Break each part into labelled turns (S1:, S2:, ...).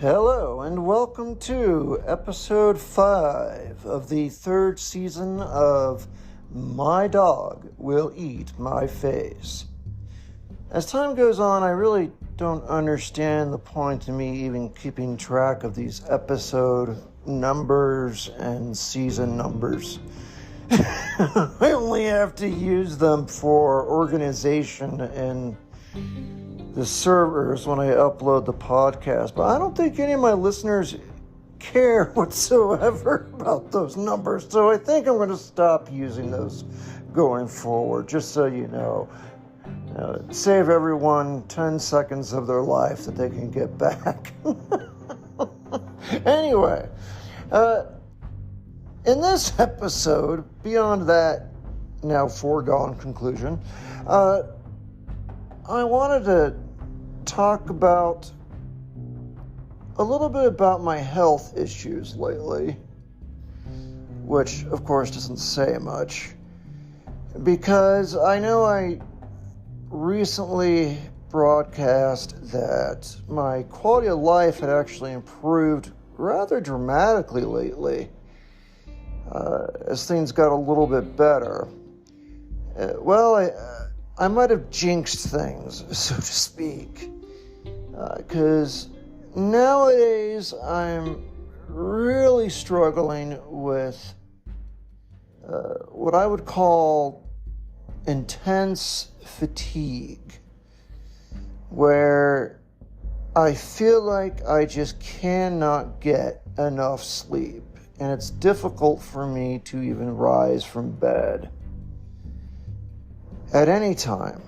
S1: Hello, and welcome to episode 5 of the third season of My Dog Will Eat My Face. As time goes on, I really don't understand the point of me even keeping track of these episode numbers and season numbers. I only have to use them for organization and the servers when I upload the podcast, but I don't think any of my listeners care whatsoever about those numbers, so I think I'm going to stop using those going forward, just so you know. Save everyone 10 seconds of their life that they can get back. Anyway, in this episode, beyond that now foregone conclusion, I wanted to talk about a little bit about my health issues lately, which of course doesn't say much, because I know I recently broadcast that my quality of life had actually improved rather dramatically lately, as things got a little bit better. I might have jinxed things, so to speak, because nowadays I'm really struggling with what I would call intense fatigue, where I feel like I just cannot get enough sleep, and it's difficult for me to even rise from bed at any time.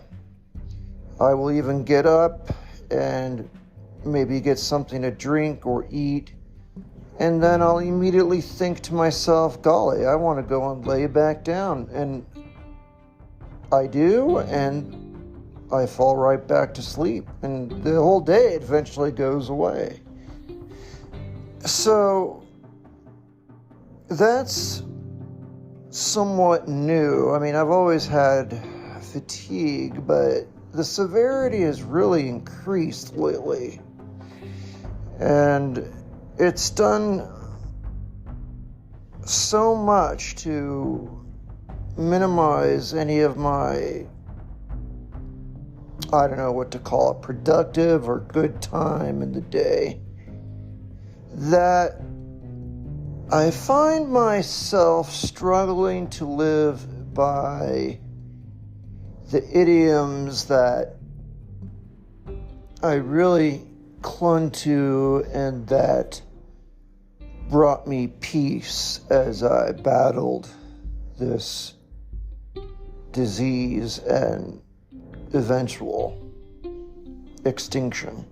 S1: I will even get up and maybe get something to drink or eat, and then I'll immediately think to myself, golly, I want to go and lay back down. And I do, and I fall right back to sleep, and the whole day eventually goes away. So that's somewhat new. I mean, I've always had fatigue, but the severity has really increased lately, and it's done so much to minimize any of my, I don't know what to call it, productive or good time in the day, that I find myself struggling to live by the idioms that I really clung to and that brought me peace as I battled this disease and eventual extinction.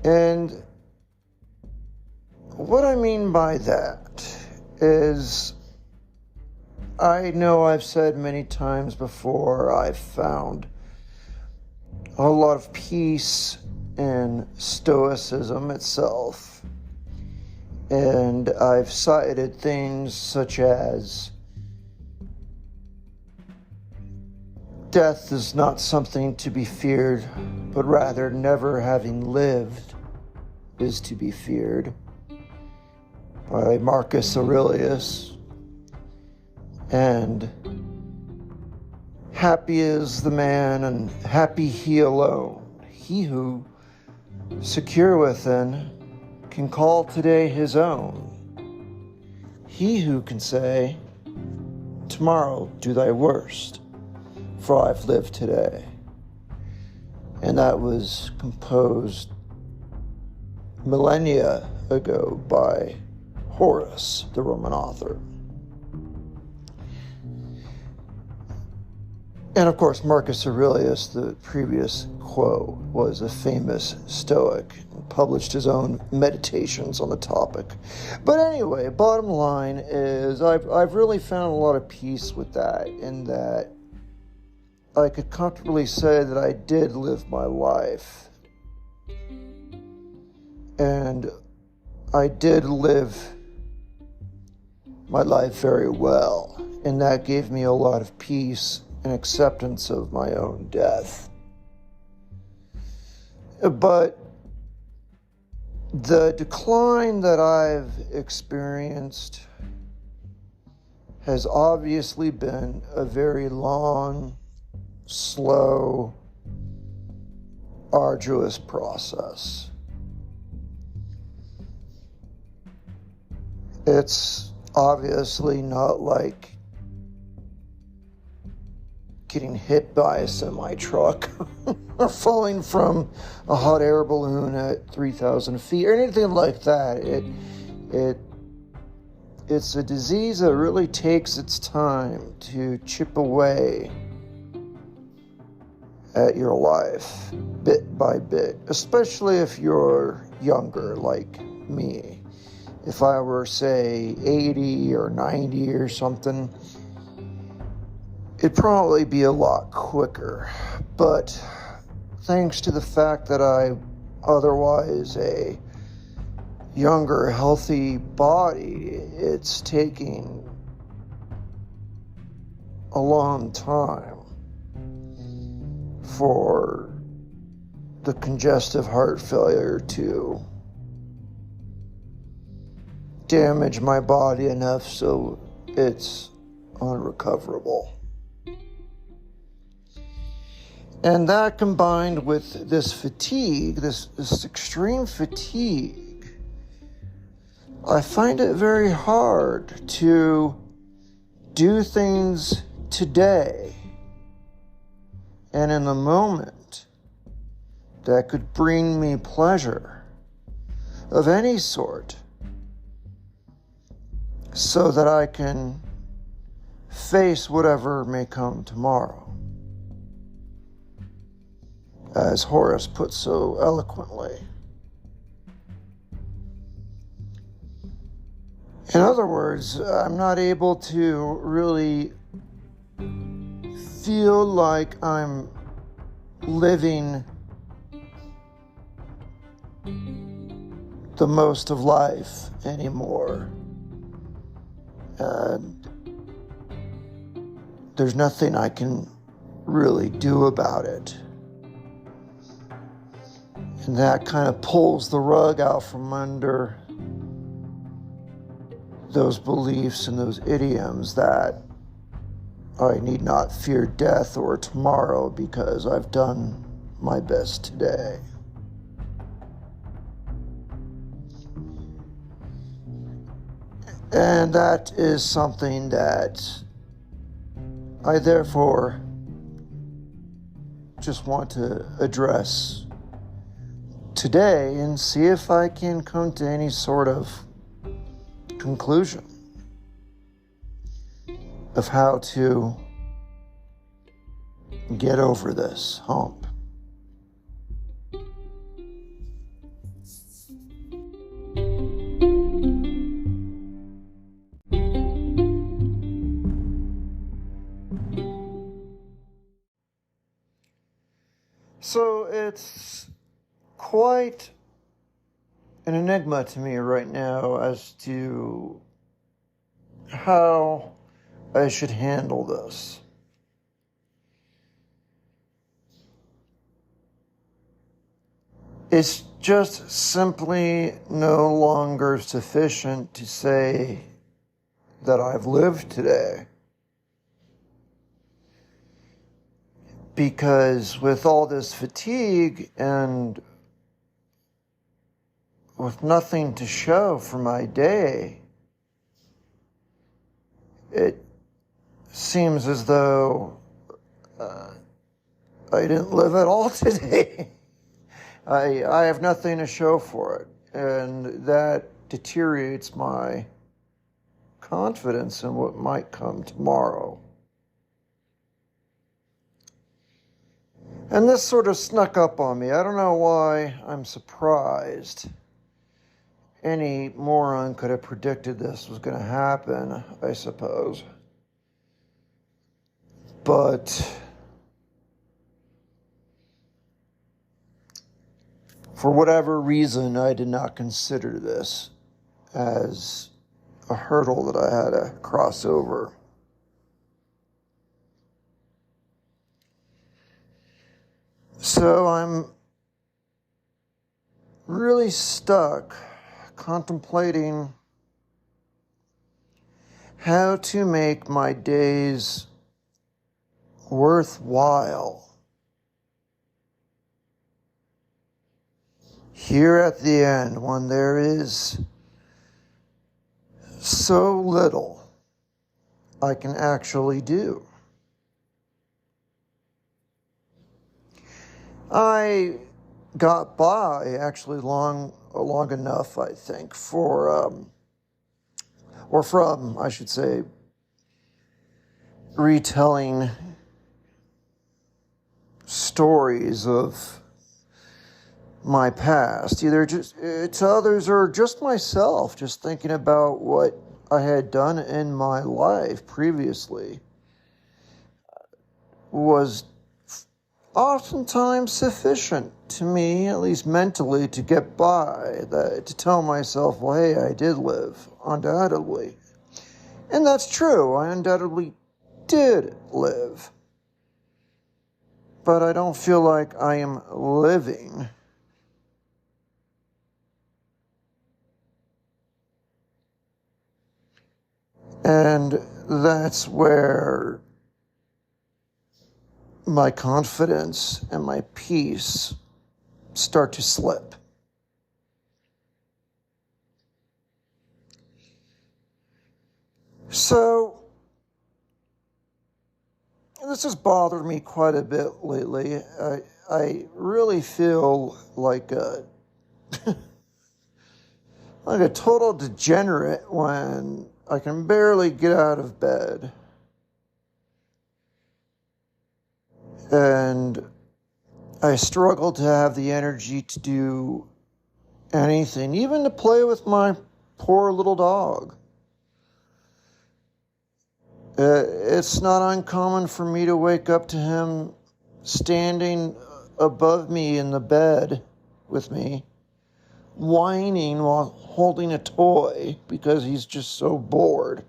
S1: And what I mean by that is, I know I've said many times before, I've found a lot of peace in Stoicism itself. And I've cited things such as death is not something to be feared, but rather never having lived is to be feared, by Marcus Aurelius. And happy is the man, and happy he alone. He who, secure within, can call today his own. He who can say, tomorrow do thy worst, for I've lived today. And that was composed millennia ago by Horace, the Roman author. And of course, Marcus Aurelius, the previous quote, was a famous Stoic and published his own meditations on the topic. But anyway, bottom line is I've really found a lot of peace with that, in that I could comfortably say that I did live my life. And I did live my life very well, and that gave me a lot of peace and acceptance of my own death. But the decline that I've experienced has obviously been a very long, slow, arduous process. It's obviously not like getting hit by a semi-truck or falling from a hot air balloon at 3,000 feet or anything like that. It's a disease that really takes its time to chip away at your life bit by bit, especially if you're younger like me. If I were, say, 80 or 90 or something, it'd probably be a lot quicker. But thanks to the fact that I otherwise a younger, healthy body, it's taking a long time for the congestive heart failure to damage my body enough so it's unrecoverable. And that combined with this fatigue, this extreme fatigue, I find it very hard to do things today and in the moment that could bring me pleasure of any sort, so that I can face whatever may come tomorrow, as Horace put so eloquently. In other words, I'm not able to really feel like I'm living the most of life anymore. And there's nothing I can really do about it. And that kind of pulls the rug out from under those beliefs and those idioms that I need not fear death or tomorrow because I've done my best today. And that is something that I therefore just want to address today and see if I can come to any sort of conclusion of how to get over this hump. So it's quite an enigma to me right now as to how I should handle this. It's just simply no longer sufficient to say that I've lived today. Because with all this fatigue and with nothing to show for my day, it seems as though I didn't live at all today. I have nothing to show for it, and that deteriorates my confidence in what might come tomorrow. And this sort of snuck up on me. I don't know why I'm surprised. Any moron could have predicted this was going to happen, I suppose. But for whatever reason, I did not consider this as a hurdle that I had to cross over. So I'm really stuck contemplating how to make my days worthwhile. Here at the end, when there is so little I can actually do. I got by actually long enough, I think, from, I should say, retelling stories of my past, either just to others or just myself, just thinking about what I had done in my life previously was oftentimes sufficient to me, at least mentally, to get by, to tell myself, well, hey, I did live, undoubtedly. And that's true, I undoubtedly did live. But I don't feel like I am living. And that's where my confidence and my peace start to slip. So, this has bothered me quite a bit lately. I really feel like like a total degenerate when I can barely get out of bed. And I struggle to have the energy to do anything, even to play with my poor little dog. It's not uncommon for me to wake up to him standing above me in the bed with me, whining while holding a toy because he's just so bored.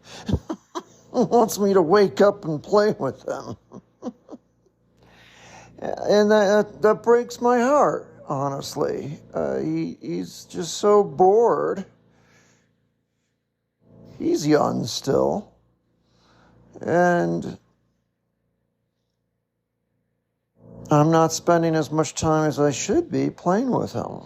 S1: Wants me to wake up and play with him. And that breaks my heart, honestly. He's just so bored. He's young still. And I'm not spending as much time as I should be playing with him.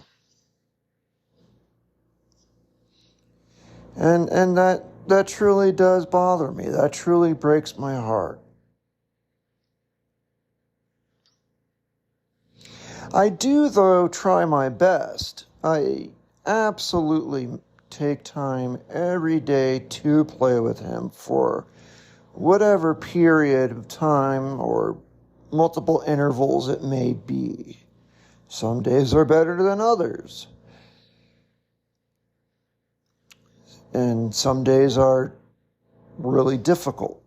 S1: And that truly does bother me. That truly breaks my heart. I do, though, try my best. I absolutely take time every day to play with him for whatever period of time or multiple intervals it may be. Some days are better than others. And some days are really difficult.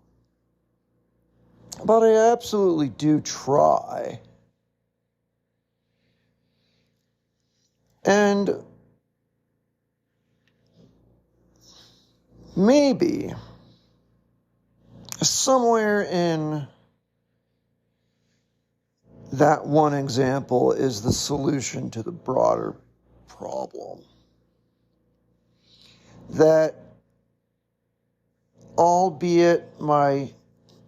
S1: But I absolutely do try. And maybe somewhere in that one example is the solution to the broader problem. That, albeit my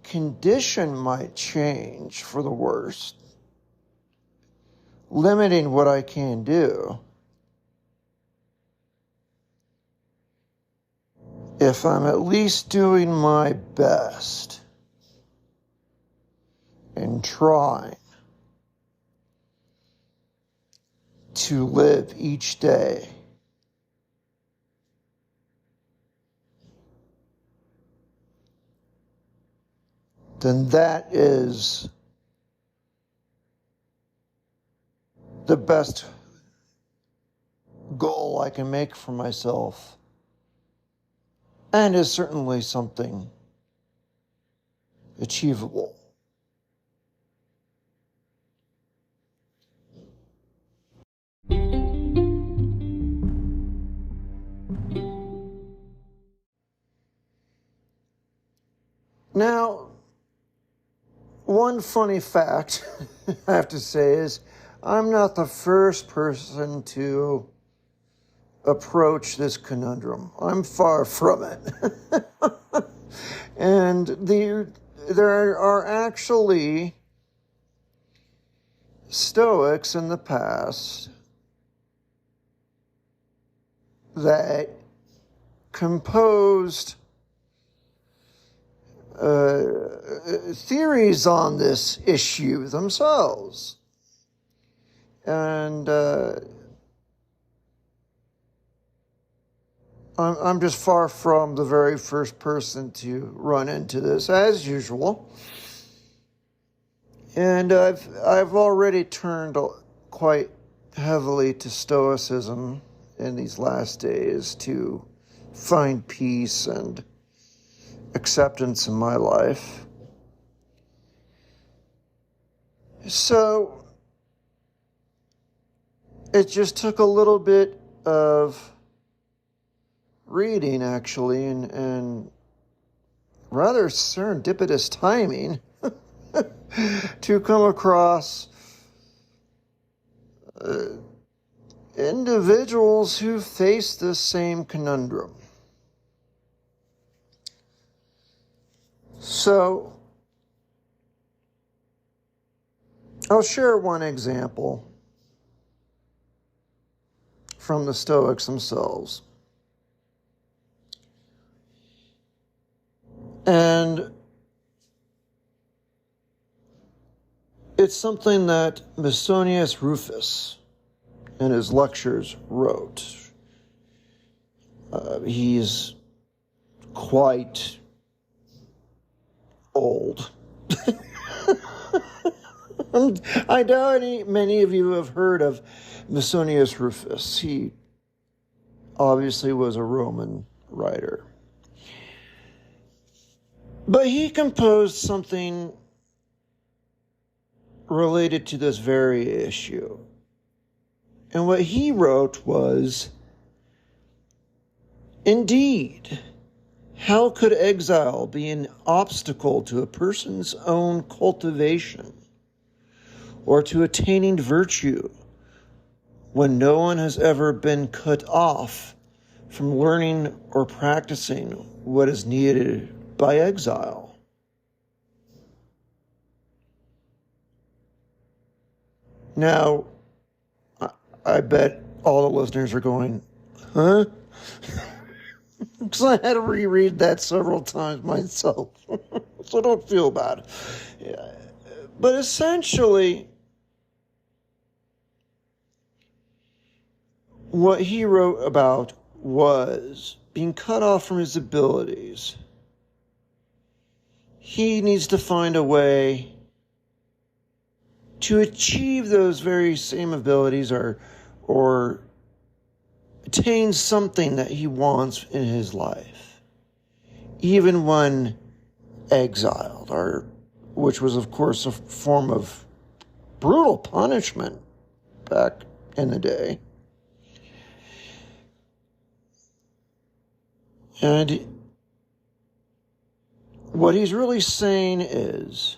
S1: condition might change for the worst, limiting what I can do, if I'm at least doing my best and trying to live each day then that is the best goal I can make for myself, and is certainly something achievable. Now, one funny fact I have to say is I'm not the first person to approach this conundrum. I'm far from it. And there are actually Stoics in the past that composed theories on this issue themselves. And I'm just far from the very first person to run into this, as usual. And I've already turned quite heavily to Stoicism in these last days to find peace and acceptance in my life. So it just took a little bit of reading, actually, and rather serendipitous timing to come across individuals who face this same conundrum. So, I'll share one example from the Stoics themselves. And it's something that Musonius Rufus in his lectures wrote. He's quite old. I doubt many of you have heard of Musonius Rufus. He obviously was a Roman writer. But he composed something related to this very issue. And what he wrote was, "Indeed, how could exile be an obstacle to a person's own cultivation or to attaining virtue when no one has ever been cut off from learning or practicing what is needed by exile?" Now, I bet all the listeners are going, huh? Because I had to reread that several times myself. So don't feel bad. Yeah. But essentially, what he wrote about was being cut off from his abilities. He needs to find a way to achieve those very same abilities or attain something that he wants in his life, even when exiled, which was, of course, a form of brutal punishment back in the day. And what he's really saying is,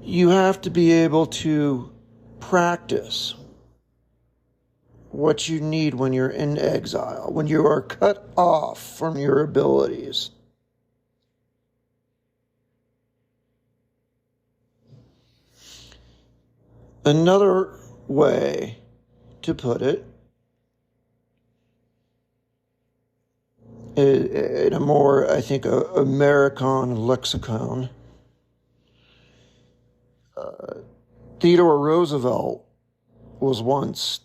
S1: you have to be able to practice what you need when you're in exile, when you are cut off from your abilities. Another way to put it, in a more, I think, American lexicon, Theodore Roosevelt was once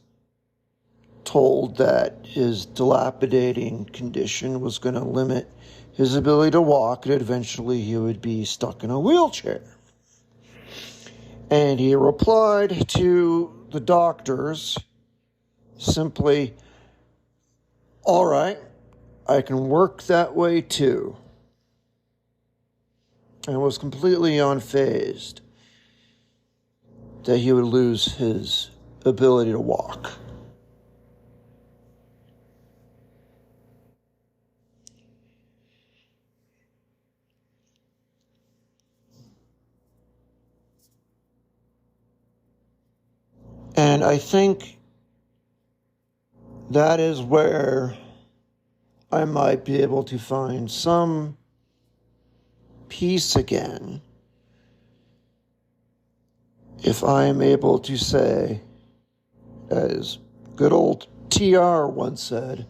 S1: told that his dilapidating condition was going to limit his ability to walk, and eventually he would be stuck in a wheelchair. And he replied to the doctors simply, "All right, I can work that way too," and was completely unfazed that he would lose his ability to walk. And I think that is where I might be able to find some peace again if I am able to say, as good old TR once said,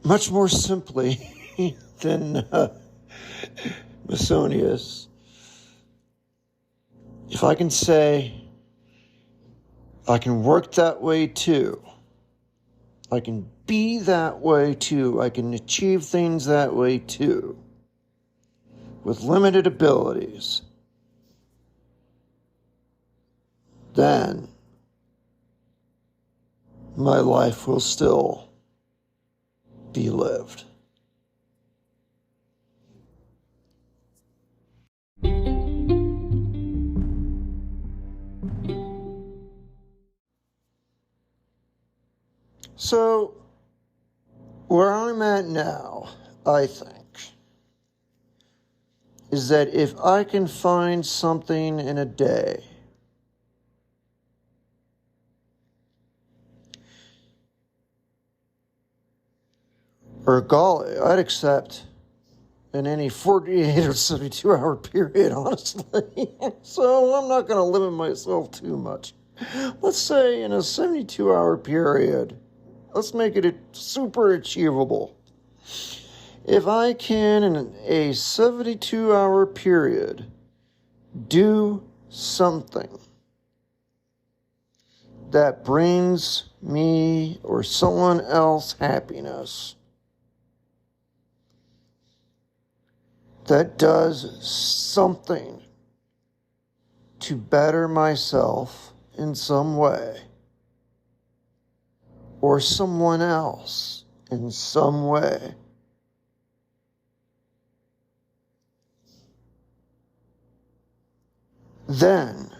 S1: much more simply than Masonius, if I can say, I can work that way too. I can be that way too. I can achieve things that way too. With limited abilities. Then my life will still be lived. So, where I'm at now, I think, is that if I can find something in a day or golly, I'd accept in any 48 or 72 hour period, honestly. So I'm not going to limit myself too much. Let's say in a 72 hour period, let's make it super achievable. If I can, in a 72 hour period, do something that brings me or someone else happiness, that does something to better myself in some way, or someone else in some way, then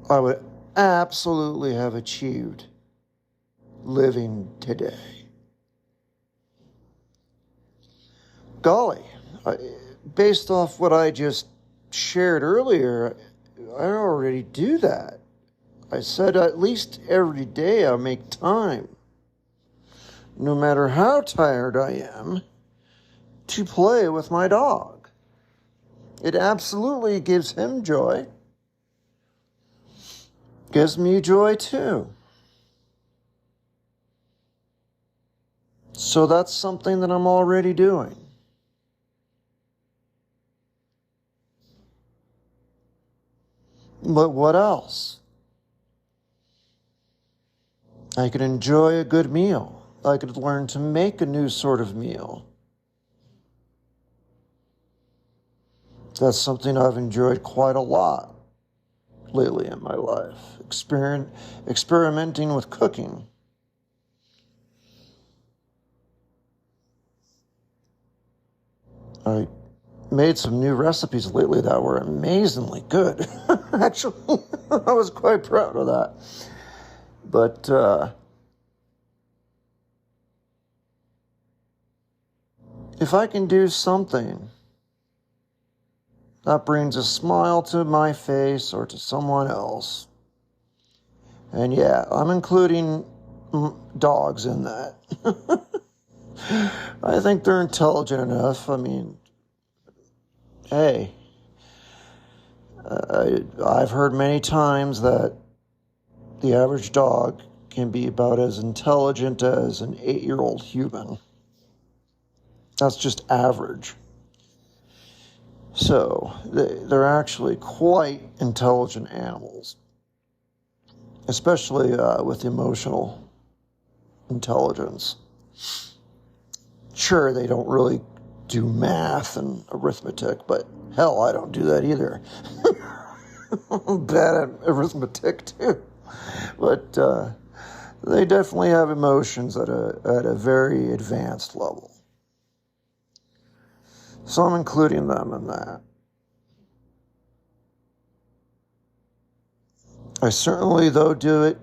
S1: I would absolutely have achieved living today. Golly, based off what I just shared earlier, I already do that. I said at least every day I'll make time, no matter how tired I am, to play with my dog. It absolutely gives him joy. Gives me joy too. So that's something that I'm already doing. But what else? I could enjoy a good meal. I could learn to make a new sort of meal. That's something I've enjoyed quite a lot lately in my life. Experimenting with cooking. I made some new recipes lately that were amazingly good. Actually, I was quite proud of that. But if I can do something that brings a smile to my face or to someone else, and yeah, I'm including dogs in that. I think they're intelligent enough. I mean, hey, I've heard many times that the average dog can be about as intelligent as an 8-year-old human. That's just average. So, they're actually quite intelligent animals, especially with emotional intelligence. Sure, they don't really do math and arithmetic, but hell, I don't do that either. I'm bad at arithmetic too. But they definitely have emotions at a very advanced level. So I'm including them in that. I certainly, though, do it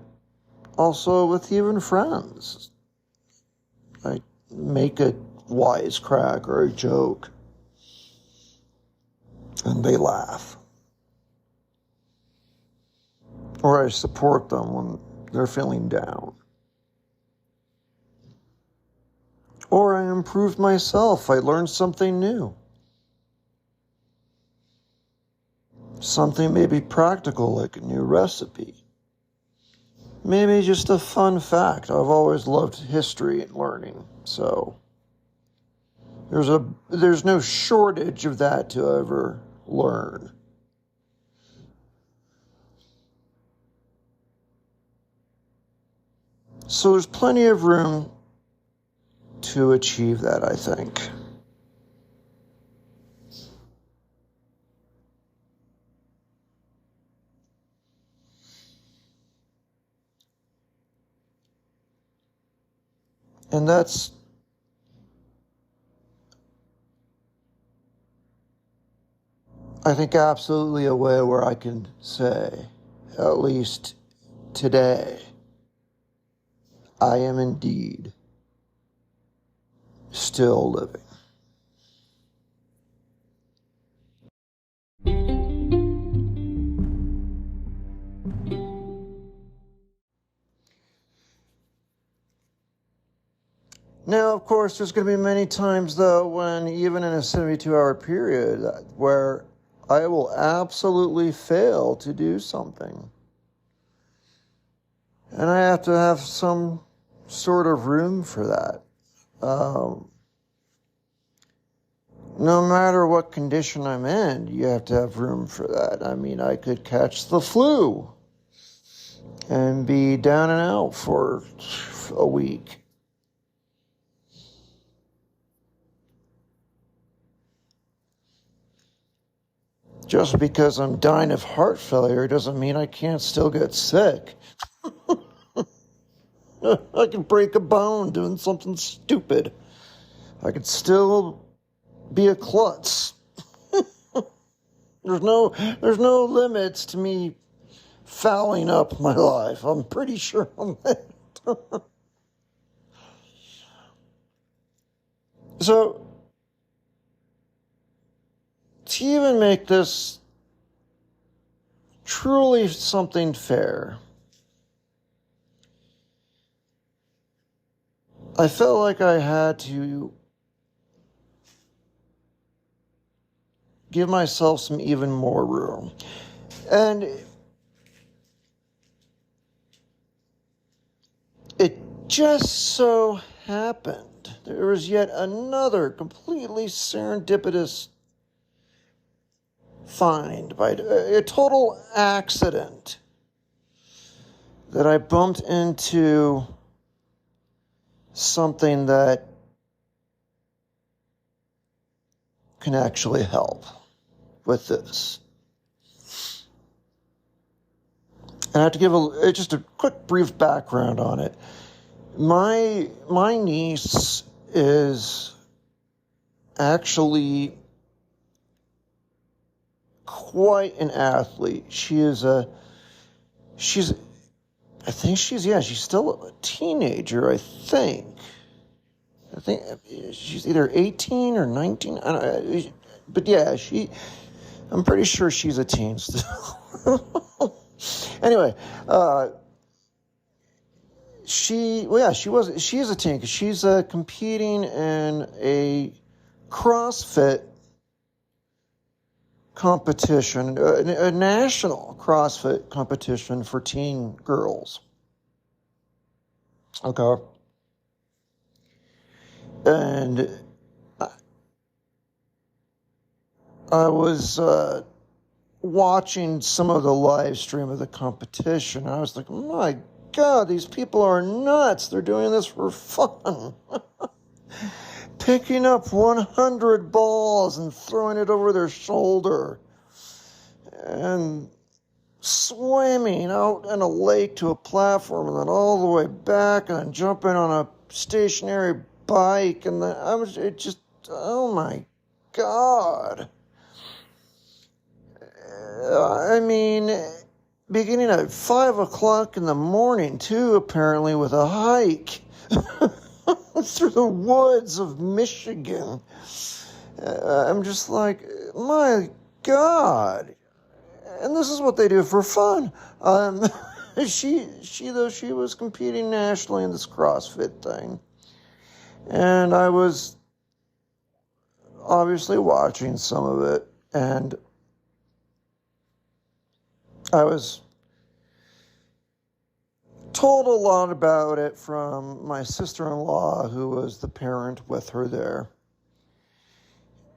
S1: also with even friends. I make a wisecrack or a joke, and they laugh. or I support them when they're feeling down. Or I improved myself. I learned something new. Something maybe practical, like a new recipe. Maybe just a fun fact. I've always loved history and learning, so there's no shortage of that to ever learn. So there's plenty of room to achieve that, I think. And that's, I think, absolutely a way where I can say, at least today, I am indeed still living. Now, of course, there's going to be many times, though, when even in a 72-hour period, where I will absolutely fail to do something. And I have to have some sort of room for that. No matter what condition I'm in, you have to have room for that. I mean, I could catch the flu and be down and out for a week. Just because I'm dying of heart failure doesn't mean I can't still get sick. I can break a bone doing something stupid. I could still be a klutz. There's no limits to me fouling up my life. I'm pretty sure on that. So, to even make this truly something fair, I felt like I had to give myself some even more room. And it just so happened there was yet another completely serendipitous find by a total accident that I bumped into something that can actually help with this. And I have to give just a quick brief background on it. My niece is actually quite an athlete. She's still a teenager, I think. I think she's either 18 or 19. But yeah, I'm pretty sure she's a teen still. Anyway, she is a teen because she's competing in a CrossFit competition, a national CrossFit competition for teen girls. Okay. And I was watching some of the live stream of the competition. I was like, my God, these people are nuts. They're doing this for fun. Picking up 100 balls and throwing it over their shoulder. And swimming out in a lake to a platform and then all the way back and then jumping on a stationary bike. And then oh my God. I mean, beginning at 5 o'clock in the morning, too, apparently, with a hike through the woods of Michigan. I'm just like, my God. And this is what they do for fun. She was competing nationally in this CrossFit thing, and I was obviously watching some of it, and I was told a lot about it from my sister-in-law, who was the parent with her there.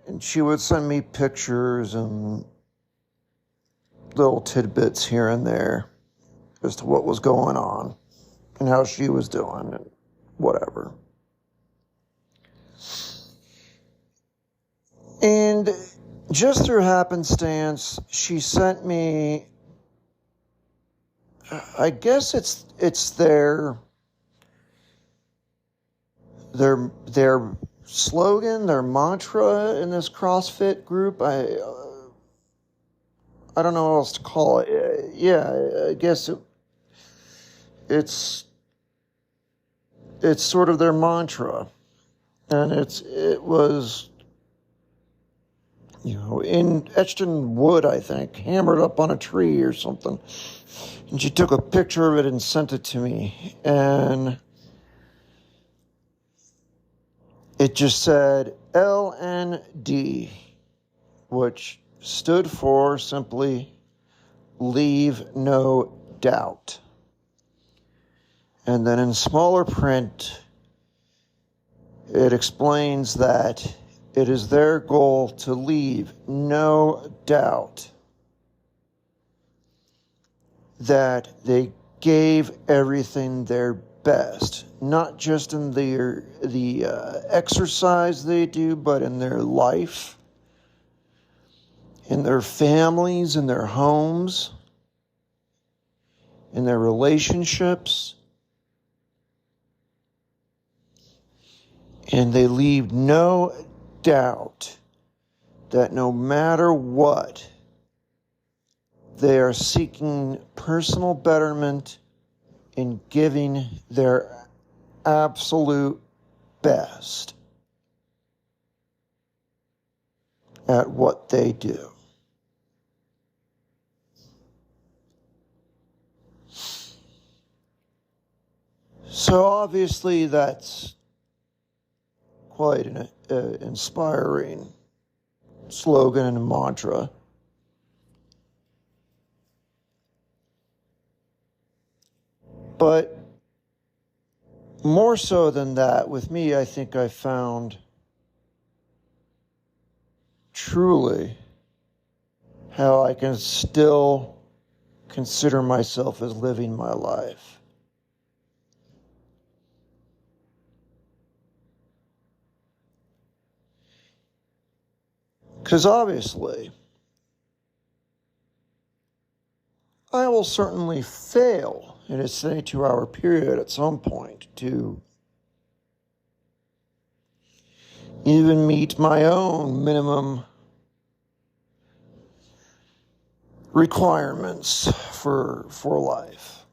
S1: And she would send me pictures and little tidbits here and there as to what was going on and how she was doing and whatever. And just through happenstance, she sent me, I guess it's their slogan, their mantra in this CrossFit group. I don't know what else to call it. Yeah, I guess it's sort of their mantra, and it was, etched in wood, I think, hammered up on a tree or something. And she took a picture of it and sent it to me, and it just said LND, which stood for simply leave no doubt. And then in smaller print, it explains that it is their goal to leave no doubt that they gave everything their best, not just in the exercise they do, but in their life, in their families, in their homes, in their relationships. And they leave no doubt that no matter what, they are seeking personal betterment in giving their absolute best at what they do. So obviously that's quite an inspiring slogan and mantra. But more so than that, with me, I think I found truly how I can still consider myself as living my life. Because obviously, I will certainly fail in a 72-hour period at some point to even meet my own minimum requirements for life.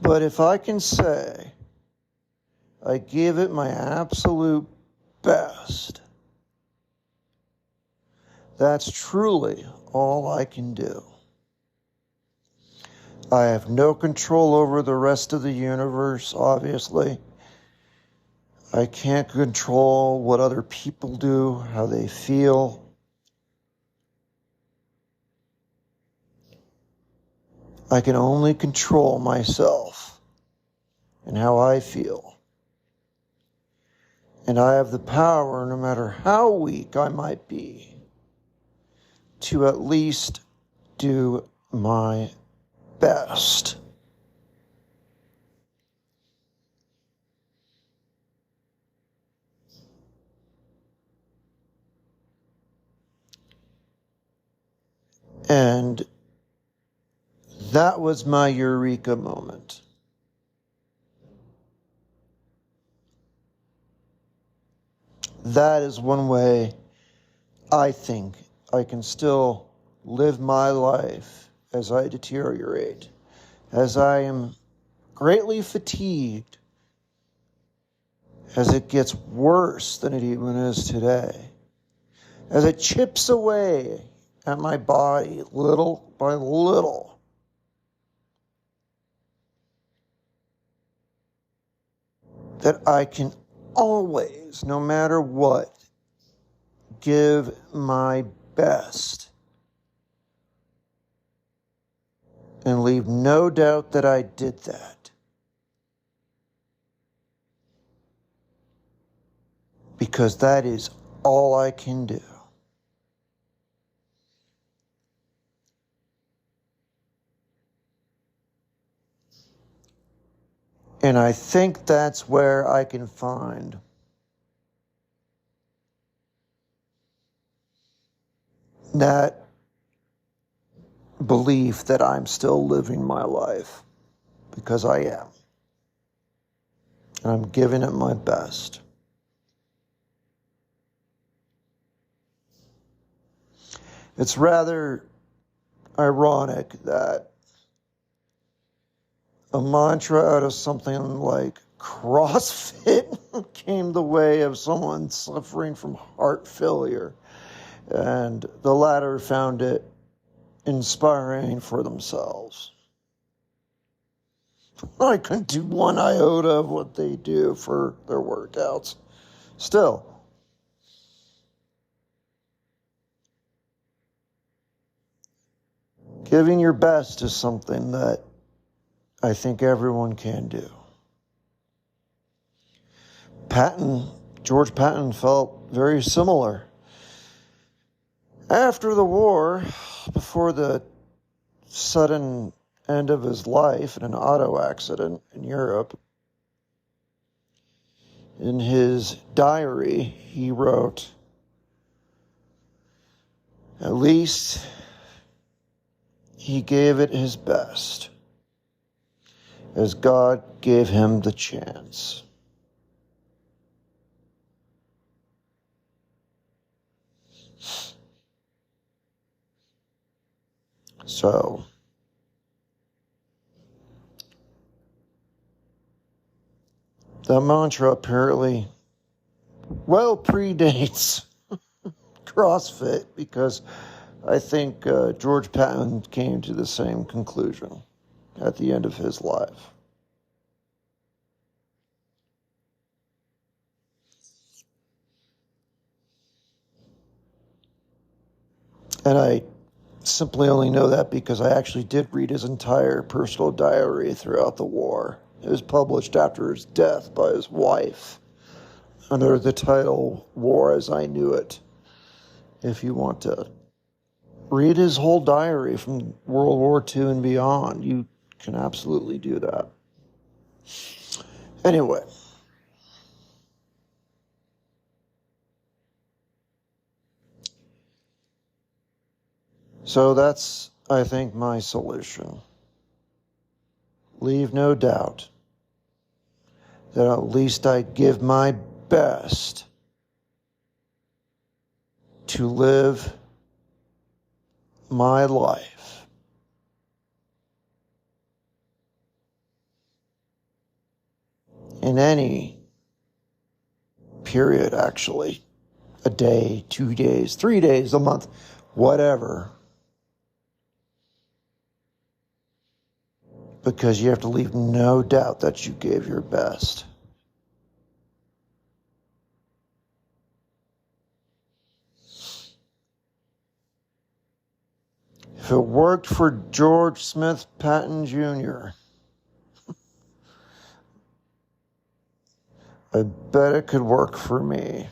S1: But if I can say I gave it my absolute best, that's truly all I can do. I have no control over the rest of the universe, obviously. I can't control what other people do, how they feel. I can only control myself and how I feel. And I have the power, no matter how weak I might be, to at least do my best. And that was my eureka moment. That is one way I think I can still live my life as I deteriorate, as I am greatly fatigued, as it gets worse than it even is today. as it chips away at my body little by little. That I can always, no matter what, give my best and leave no doubt that I did that. Because that is all I can do. And I think that's where I can find that belief that I'm still living my life, because I am. And I'm giving it my best. It's rather ironic that a mantra out of something like CrossFit came the way of someone suffering from heart failure, and the latter found it inspiring for themselves. I couldn't do one iota of what they do for their workouts. Still, giving your best is something that I think everyone can do. George Patton felt very similar. After the war, before the sudden end of his life in an auto accident in Europe, in his diary, he wrote, "At least he gave it his best, as God gave him the chance." So, the mantra apparently well predates CrossFit, because I think George Patton came to the same conclusion at the end of his life. And I simply only know that because I actually did read his entire personal diary throughout the war. It was published after his death by his wife under the title War as I Knew It. If you want to read his whole diary from World War II and beyond, you can absolutely do that. Anyway. So that's, I think, my solution. Leave no doubt that at least I give my best to live my life in any period, actually. A day, 2 days, 3 days, a month, whatever. Because you have to leave no doubt that you gave your best. If it worked for George Smith Patton Jr., I bet it could work for me.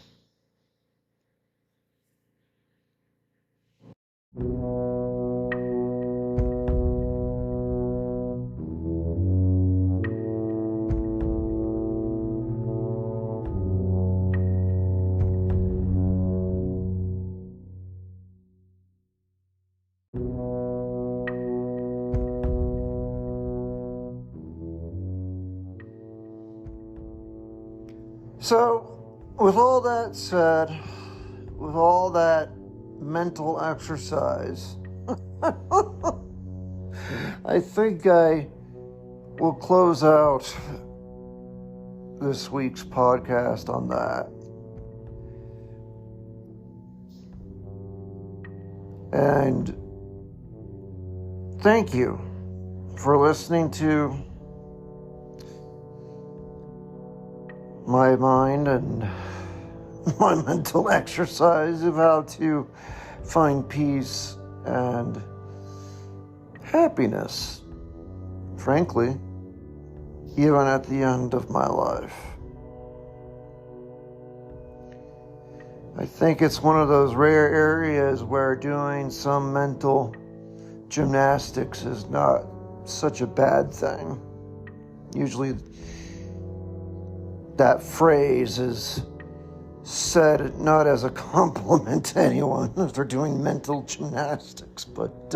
S1: So, with all that said, with all that mental exercise, I think I will close out this week's podcast on that. And thank you for listening to my mind and my mental exercise of how to find peace and happiness, frankly, even at the end of my life. I think it's one of those rare areas where doing some mental gymnastics is not such a bad thing. Usually that phrase is said not as a compliment to anyone if they're doing mental gymnastics, but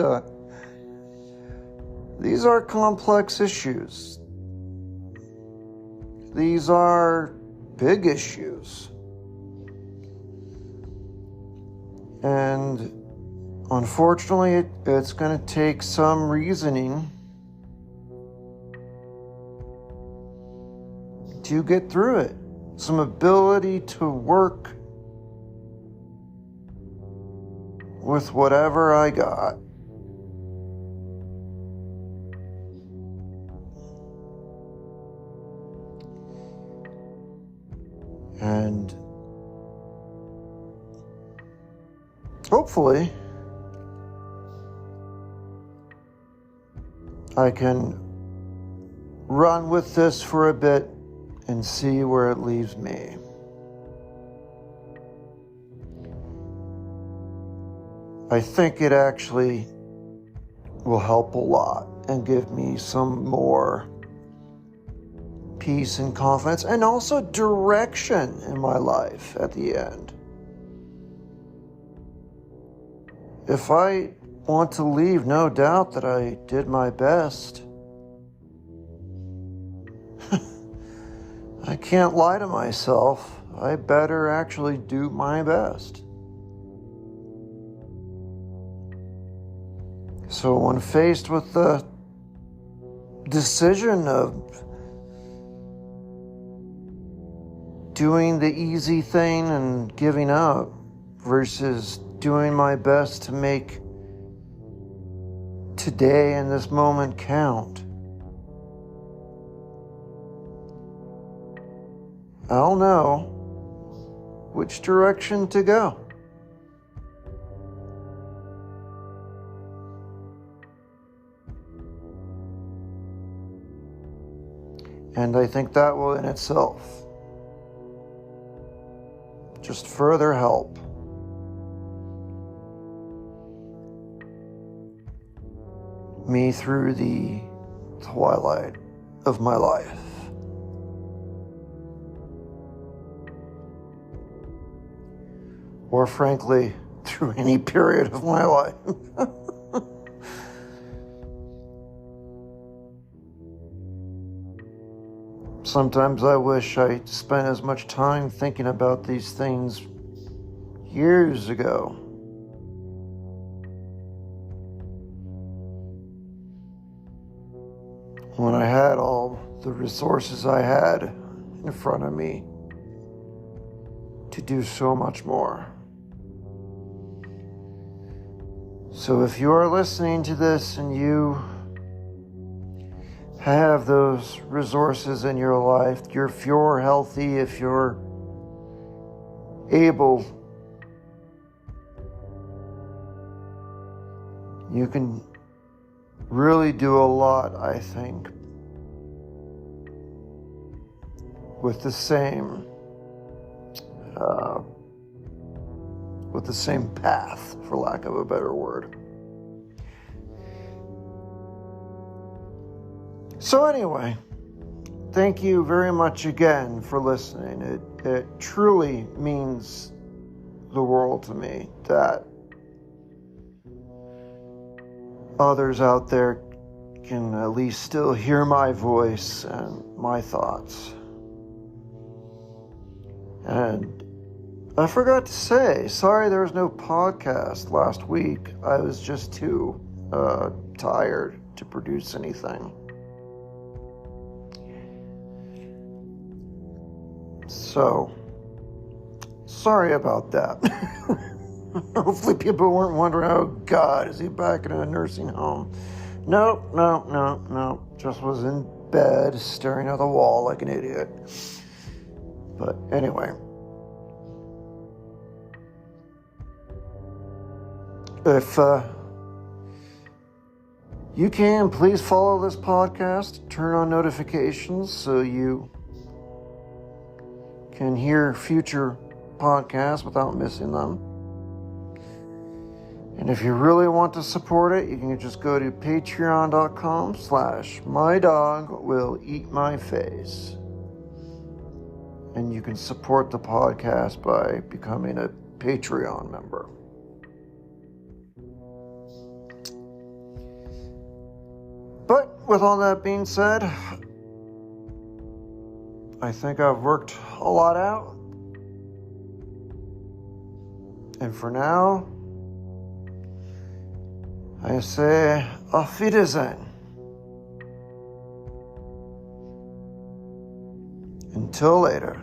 S1: these are complex issues. These are big issues. And unfortunately, it's going to take some reasoning to get through it. Some ability to work with whatever I got. And hopefully, I can run with this for a bit and see where it leaves me. I think it actually will help a lot and give me some more peace and confidence and also direction in my life at the end. If I want to leave, no doubt that I did my best. I can't lie to myself. I better actually do my best. So when faced with the decision of doing the easy thing and giving up versus doing my best to make today and this moment count, I'll know which direction to go. And I think that will in itself just further help me through the twilight of my life. Or frankly, through any period of my life. Sometimes I wish I spent as much time thinking about these things years ago. When I had all the resources I had in front of me to do so much more. So if you are listening to this and you have those resources in your life, if you're healthy, if you're able, you can really do a lot, I think, with the same path, for lack of a better word. So anyway, thank you very much again for listening. It truly means the world to me that others out there can at least still hear my voice and my thoughts. And I forgot to say, sorry there was no podcast last week. I was just too tired to produce anything. So, sorry about that. Hopefully people weren't wondering, oh God, is he back in a nursing home? No. Just was in bed staring at the wall like an idiot. But anyway. If you can, please follow this podcast, turn on notifications so you can hear future podcasts without missing them. And if you really want to support it, you can just go to patreon.com/mydogwilleeatmyface. And you can support the podcast by becoming a Patreon member. But with all that being said, I think I've worked a lot out. And for now, I say auf Wiedersehen. Until later.